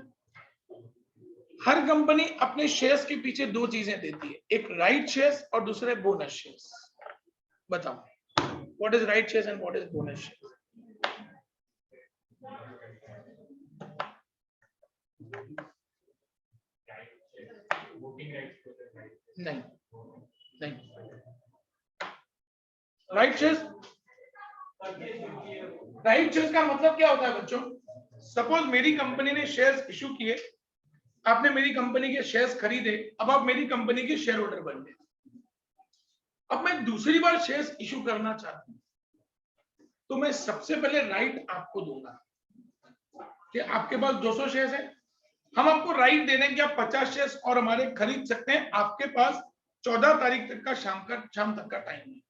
हर कंपनी अपने शेयर्स के पीछे दो चीजें देती है, एक राइट शेयर्स और दूसरे बोनस शेयर्स। बताओ, what is right shares and what is bonus shares? Voting rights को नहीं, नहीं। राइट शेयर्स, राइट शेयर्स का मतलब क्या होता है बच्चों? सपोज मेरी कंपनी ने शेयर्स इशू किए, आपने मेरी कंपनी के शेयर्स खरीदे, अब आप मेरी कंपनी के शेयर होल्डर बन गए। अब मैं दूसरी बार शेयर्स इशू करना चाहता हूं, तो मैं सबसे पहले राइट आपको दूंगा कि आपके पास 200 शेयर्स है, हम आपको राइट दे दें कि आप 50 शेयर्स और हमारे खरीद सकते हैं। आपके पास 14 तारीख तक का शाम तक का टाइम है।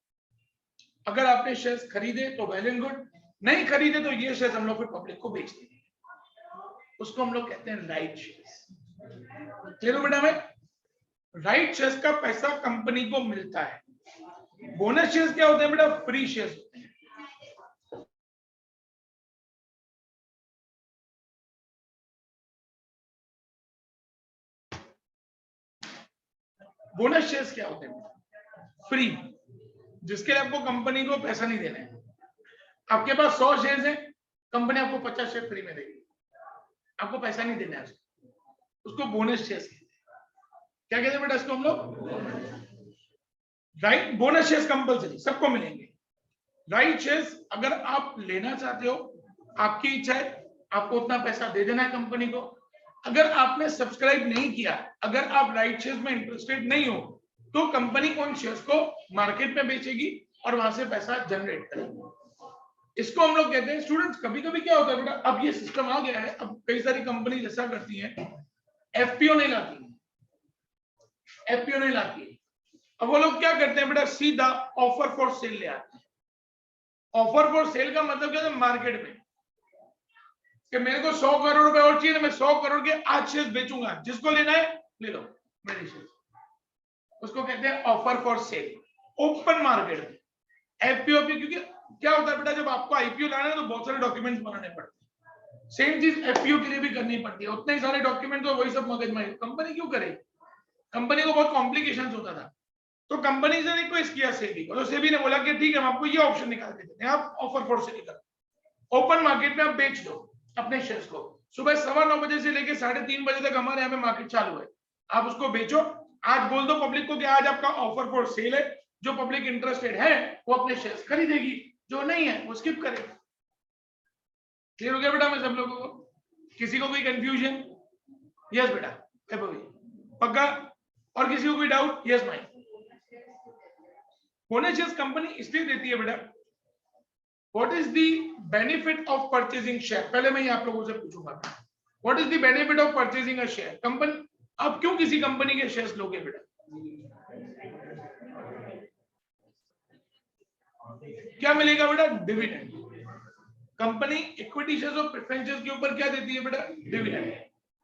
अगर आपने शेयर्स खरीदे तो वेल एंड गुड, नहीं खरीदे तो ये शेयर्स हम लोग फिर पब्लिक को बेच देंगे। उसको हम लोग कहते हैं राइट शेयर्स। क्लियर हो बेटा? में राइट शेयर्स का पैसा कंपनी को मिलता है। बोनस शेयर्स क्या होते हैं बेटा? फ्री शेयर्स होते हैं। बोनस शेयर्स क्या होते हैं? फ्री, जिसके लिए आपको कंपनी को पैसा नहीं देना है। आपके पास 100 शेयर्स हैं, कंपनी आपको 50 शेयर फ्री में देगी, आपको पैसा नहीं देना है उसको बोनस शेयर्स कहते हैं। क्या कहते हैं बेटा इसको हम लोग? राइट, बोनस शेयर्स कंपलसरी सबको मिलेंगे। राइट शेयर्स अगर आप लेना चाहते हो, आपकी इच्छा है, आपको उतना पैसा दे देना है कंपनी को। अगर आपने सब्सक्राइब नहीं किया, अगर आप राइट शेयर्स में इंटरेस्टेड नहीं हो, तो कंपनी उन शेयर्स को मार्केट में बेचेगी और वहां से पैसा जनरेट करेगी। इसको हम लोग कहते हैं स्टूडेंट्स। कभी कभी क्या होता है बेटा, अब ये सिस्टम आ गया है, अब कई सारी कंपनी जैसा करती है, एफपीओ नहीं लाती है, एफपीओ नहीं लाती है। अब वो लोग क्या करते हैं बेटा, सीधा ऑफर फॉर सेल ले आते हैं। ऑफर फॉर सेल का मतलब क्या है? मार्केट में कि मेरे को 100 करोड़ रुपए और चाहिए, मैं 100 करोड़ के आज शेयर्स बेचूंगा, जिसको लेना है ले लो मेरे शेयर्स। उसको कहते हैं offer for sale, open market में। एफपीओ पे क्योंकि क्या होता है बेटा, जब आपको आईपीओ लाना है तो बहुत सारे डॉक्यूमेंट्स बनाने पड़ते हैं। सेम चीज एफपीओ के लिए भी करनी पड़ती है, उतने ही सारे डॉक्यूमेंट, तो वही सब मगजमारी कंपनी क्यों करे? कंपनी को बहुत कॉम्प्लिकेशंस होता था, तो कंपनी ने रिक्वेस्ट किया सेबी को, तो सेबी ने बोला कि ठीक है हम आपको ये ऑप्शन निकाल के देते हैं, आप ऑफर फॉर सेल करो, ओपन मार्केट में आप बेच दो अपने शेयर्स को। सुबह 9:15 बजे से लेकर 3:30 बजे तक हमारे यहाँ पे मार्केट चालू है, आप उसको बेचो। आज बोल दो पब्लिक को कि आज आपका ऑफर फॉर सेल है, जो पब्लिक इंटरेस्टेड है वो अपने शेयर्स खरीदेगी, जो नहीं है वो स्किप करेगी। क्लियर हो गया बेटा मैं सब लोगों को? किसी को कोई कंफ्यूजन? यस बेटा, पक्का? और किसी को कोई डाउट? यस भाई। बोनस शेयर्स कंपनी इसलिए देती है बेटा, what is the benefit of purchasing share? पहले मैं आप लोगों से पूछूंगा, what is the benefit of purchasing a share? Company, आप क्यों किसी कंपनी के शेयर्स लोगे बेटा? क्या मिलेगा बेटा? डिविडेंड। कंपनी इक्विटी शेयर्स और प्रेफरेंस शेयर्स के ऊपर क्या देती है बेटा? डिविडेंड।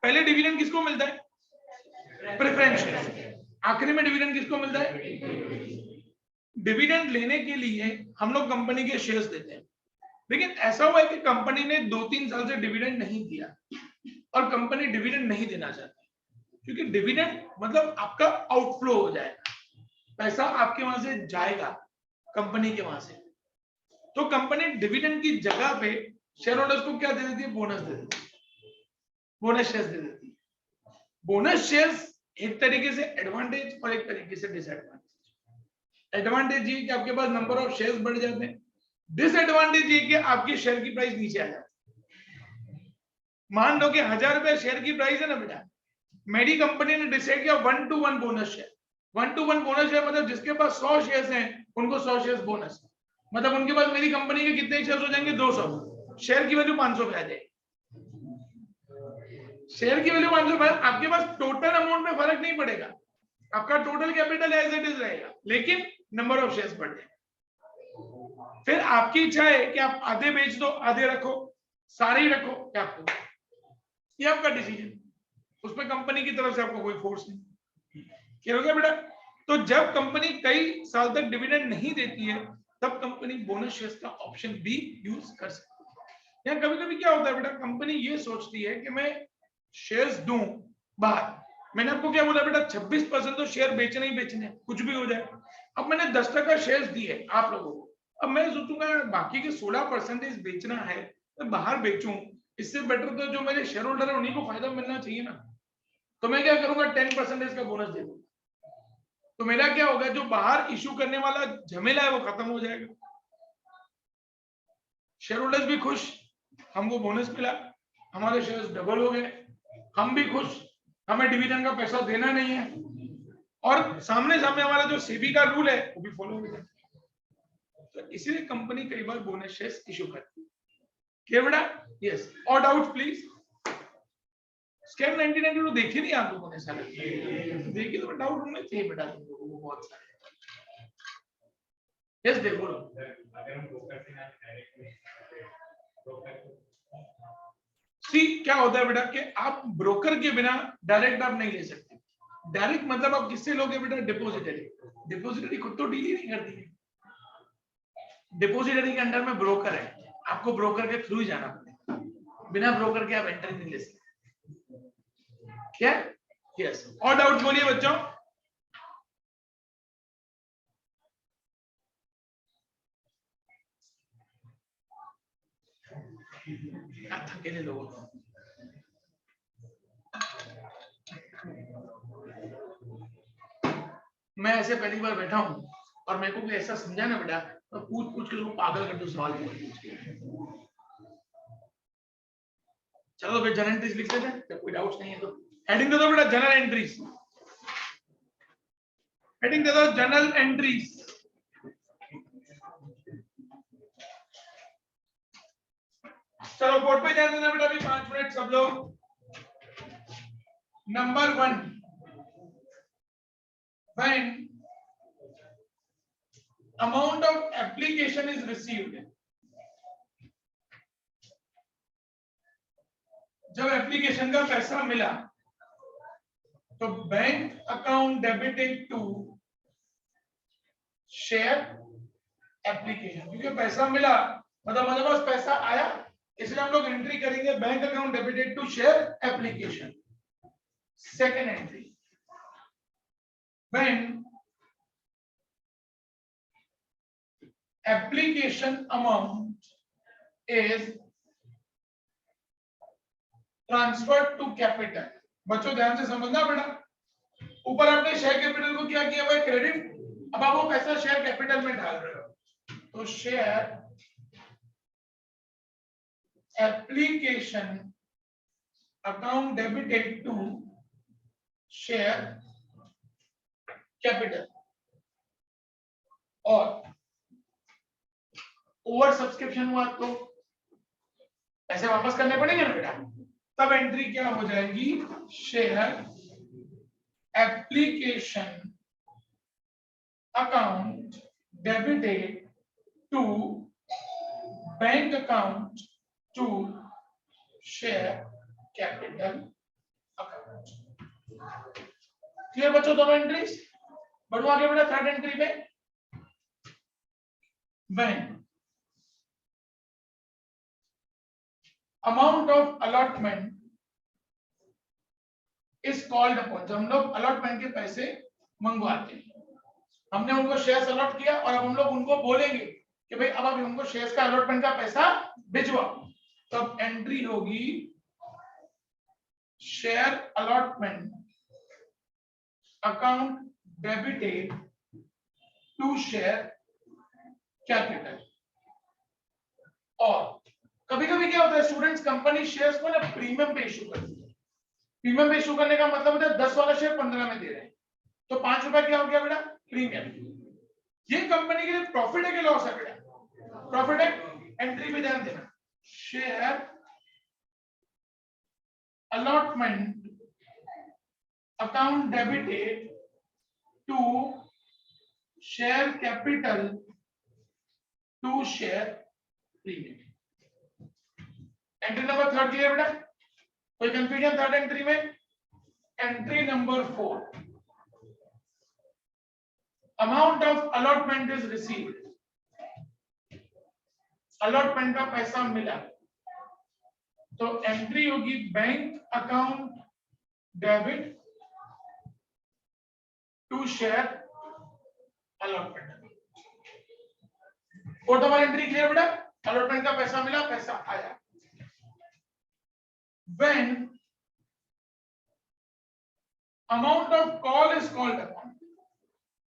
पहले डिविडेंड किसको मिलता है? Preference shares. आखिरी में डिविडेंड किसको मिलता है? डिविडेंड लेने के लिए हम लोग कंपनी के शेयर्स देते हैं, लेकिन ऐसा हुआ है कि कंपनी ने 2-3 साल से डिविडेंड नहीं दिया और कंपनी डिविडेंड नहीं देना चाहती, क्योंकि डिविडेंड मतलब आपका आउटफ्लो हो जाएगा, पैसा आपके वहां से जाएगा कंपनी के वहां से। तो कंपनी डिविडेंड की जगह पे शेयर होल्डर्स को क्या दे देती है? बोनस दे देती है, बोनस शेयर्स दे देती है। बोनस शेयर्स एक तरीके से एडवांटेज और एक तरीके से डिसएडवांटेज। एडवांटेज ये कि आपके पास नंबर ऑफ शेयर्स बढ़ जाते हैं, डिसएडवांटेज ये कि आपकी शेयर की प्राइस नीचे आ जाती है। मान लो कि 1000 रुपए शेयर की प्राइस है ना बेटा, मेरी कंपनी ने डिसाइड किया 1-to-1 bonus share. 1-to-1 bonus share मतलब जिसके पास 100 शेयर्स हैं उनको 100 शेयर्स बोनस, मतलब उनके पास मेरी कंपनी के कितने शेयर्स हो जाएंगे? 200। शेयर की वैल्यू 500 पे आ जाएगी। शेयर की वैल्यू 500 पे, आपके पास टोटल अमाउंट में फर्क नहीं पड़ेगा, आपका total capital as it is रहेगा, लेकिन नंबर ऑफ शेयर्स बढ़ जाएगा। फिर आपकी इच्छा है कि आप आधे बेच दो, आधे रखो, सारे ही रखो, क्या आपको, ये आपका डिसीजन, उसमें कंपनी की तरफ से आपको कोई फोर्स नहीं। क्या हो गया बेटा? तो जब कंपनी कई साल तक डिविडेंड नहीं देती है तब कंपनी बोनस शेयर्स का ऑप्शन भी यूज कर सकती है। या कभी कभी क्या होता है बेटा, कंपनी ये सोचती है कि मैं शेयर्स दूं बाहर, मैंने आपको क्या बोला बेटा, 26% तो शेयर बेचने ही बेचने, कुछ भी हो जाए। अब मैंने 10% शेयर्स दिए आप लोगों को, अब मैं सोचूंगा बाकी के 16% बेचना है तो बाहर बेचूं, इससे बेटर तो जो मेरे शेयर होल्डर है उन्हीं को फायदा मिलना चाहिए ना। तो मैं क्या करूंगा, 10% का बोनस दे दूंगा, तो मेरा क्या होगा, जो बाहर इशू करने वाला झमेला है वो खत्म हो जाएगा, शेयर होल्डर्स भी खुश, हमको बोनस मिला, हमारे शेयर्स डबल हो गए, हम भी खुश, हमें डिविडेंड का पैसा देना नहीं है, और सामने सामने हमारा जो सेबी का रूल है वो भी फॉलो हो जाए। तो इसीलिए कंपनी कई बार बोनस शेयर्स इशू करती है। क्या बेटा? यस। और डाउट प्लीज? स्कैम 1992 देखे नहीं आप लोगों ने? सारे देखिए, तो डाउट होने चाहिए बेटा तुम लोगों को बहुत सारे। यस देखो, अगर हम ब्रोकर से ना डायरेक्टली ब्रोकर सी क्या होता है बेटा कि आप ब्रोकर के बिना डायरेक्ट आप नहीं ले सकते। डायरेक्ट मतलब आप किससे लोगे बेटा? डिपोजिटरी। डिपोजिटरी खुद तो डील ही नहीं करती है, डिपोजिटरी के अंडर में ब्रोकर है, आपको ब्रोकर के थ्रू ही जाना पड़ेगा, बिना ब्रोकर के आप एंट्री नहीं ले सकते। क्या? यस। और डाउट बोलिए बच्चों। अकेले लोगों को मैं ऐसे पहली बार बैठा हूं और मेरे को भी ऐसा समझा ना बेटा, तो पूछ पूछ के लोग पागल कर दो सवाल पूछ के। चलो फिर जनरल एंट्रीज लिख लेते हैं, जब कोई डाउट नहीं है तो हेडिंग दे दो बेटा, जनरल एंट्रीज। हेडिंग दे दो जनरल एंट्रीज। चलो बोर्ड पे ध्यान देना बेटा, अभी 5 मिनट सब लोग। Number 1, when amount of application is received, जब एप्लीकेशन का पैसा मिला तो bank account debited to share application, क्योंकि पैसा मिला मतलब हमारे पास पैसा आया, इसलिए हम लोग एंट्री करेंगे bank account debited to share application. Second entry, when application amount is transferred to capital। बच्चों ध्यान से समझना बेटा, ऊपर आपने शेयर कैपिटल को क्या किया हुआ है? क्रेडिट। अब आप वो पैसा शेयर कैपिटल में डाल रहे हो, तो share application account debited to share capital, और ओवर सब्सक्रिप्शन हुआ तो पैसे वापस करने पड़ेंगे ना बेटा, तब एंट्री क्या हो जाएगी? Share application account debited to bank account to share capital account. Clear बच्चों दोनों एंट्रीज? बढ़ो आगे बेटा थर्ड एंट्री पे। when amount of allotment is called upon, जब हम लोग अलॉटमेंट के पैसे मंगवाते हैं, हमने उनको शेयर्स अलॉट किया और अब हम लोग उनको बोलेंगे कि भाई अब आप उनको शेयर्स का अलॉटमेंट का पैसा भिजवाओ, तब एंट्री होगी share allotment account debited to share capital. और कभी कभी क्या होता है स्टूडेंट्स, कंपनी शेयर्स को ना प्रीमियम पे इशू करती है। प्रीमियम पे इशू करने का मतलब होता है 10 वाला शेयर 15 में दे रहे हैं, तो 5 रुपए क्या हो गया बेटा? प्रीमियम। ये कंपनी के लिए प्रॉफिट है कि लॉस है बेटा? प्रॉफिट है। एंट्री पे ध्यान देना, share allotment account debited to share capital to share premium. Entry number 3 clear बेटा? कोई कंफ्यूजन थर्ड एंट्री में? Entry number 4, amount of allotment is received, allotment का पैसा मिला, तो एंट्री होगी bank account debit to share allotment. Fourth number entry clear बेटा? Allotment का पैसा मिला, पैसा आया। When amount of call is called upon,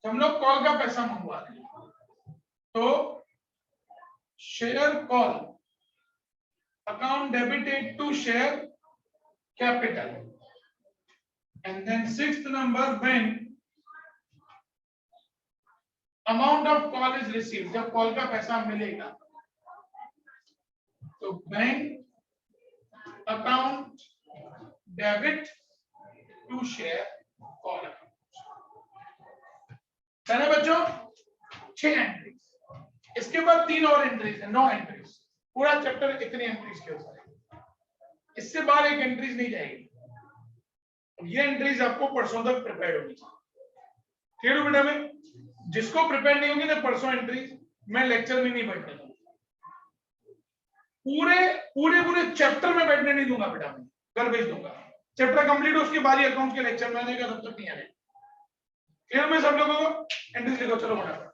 हम लोग कॉल का पैसा मंगवा रहे हैं, तो share call account debited to share capital, and then sixth number, when amount of call is received, जब कॉल का पैसा मिलेगा, तो bank account debit to share call account. है ना बच्चों? 6 एंट्रीज, इसके बाद 3 और एंट्रीज है, 9 एंट्रीज। पूरा चैप्टर इतनी एंट्रीज के ऊपर है, इससे बाहर एक एंट्रीज नहीं जाएगी। ये एंट्रीज आपको परसों तक प्रिपेयर होनी चाहिए। क्लियर हो बेटा? में जिसको प्रिपेयर नहीं होगी ना परसों एंट्रीज, मैं लेक्चर में नहीं बैठने दूंगा, पूरे चैप्टर में बैठने नहीं दूंगा बेटा, मैं घर भेज दूंगा। चैप्टर कंप्लीट हो उसके बाद ही अकाउंट के लेक्चर में आने का, तब तक नहीं आने। क्लियर में सब लोगों को? एंट्रीज लिखो चलो बेटा।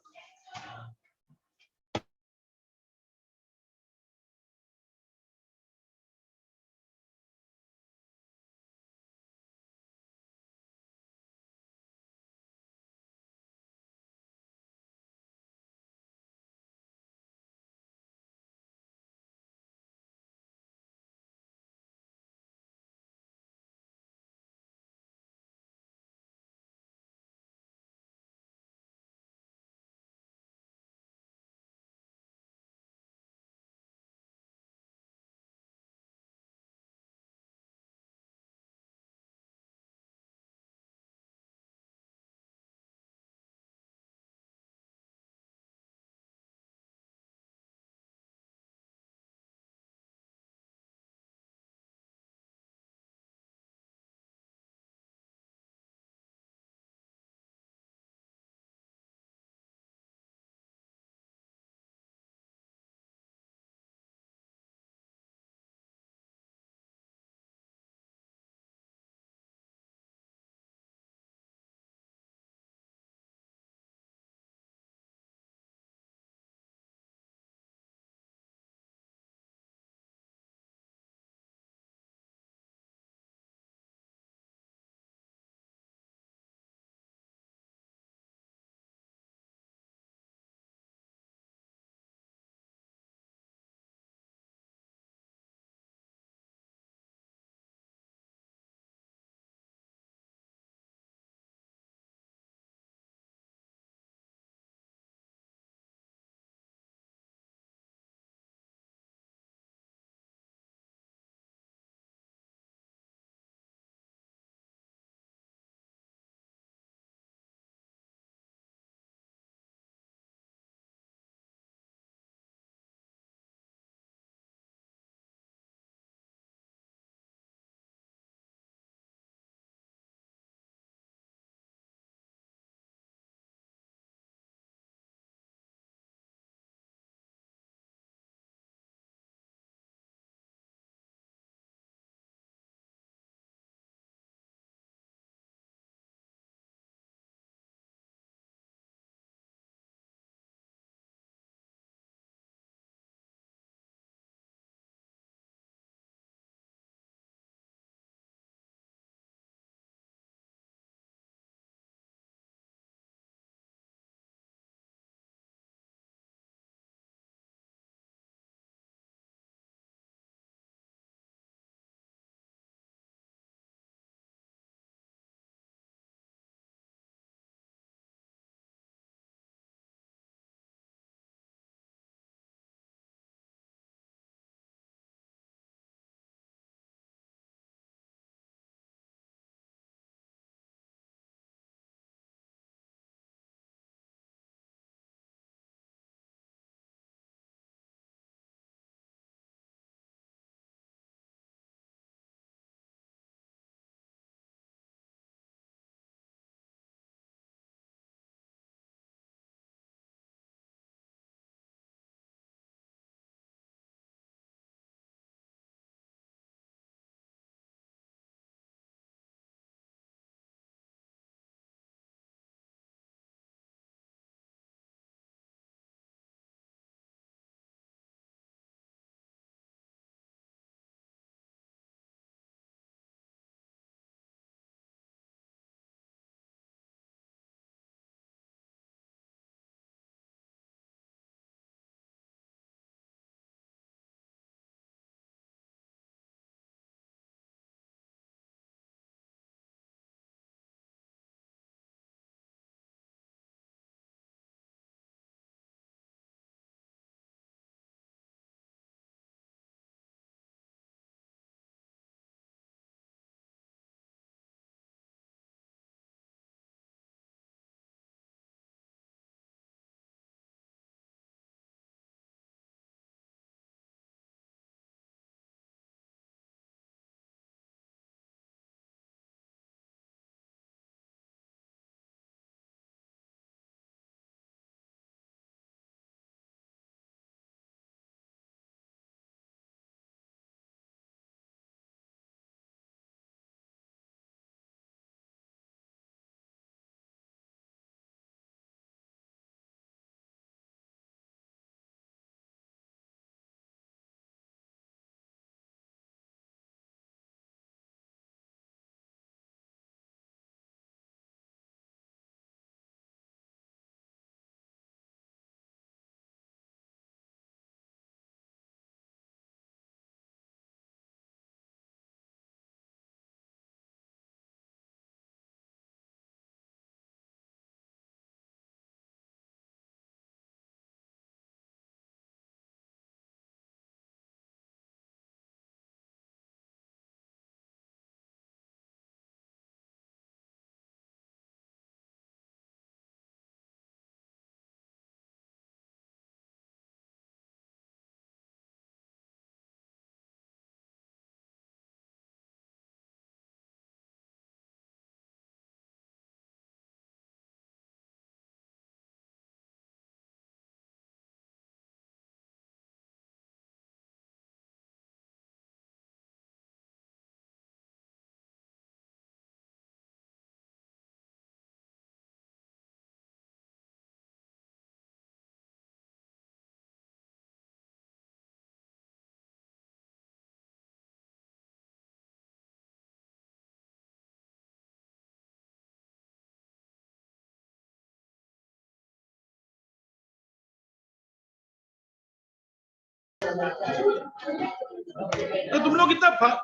तो तुम लोग इतना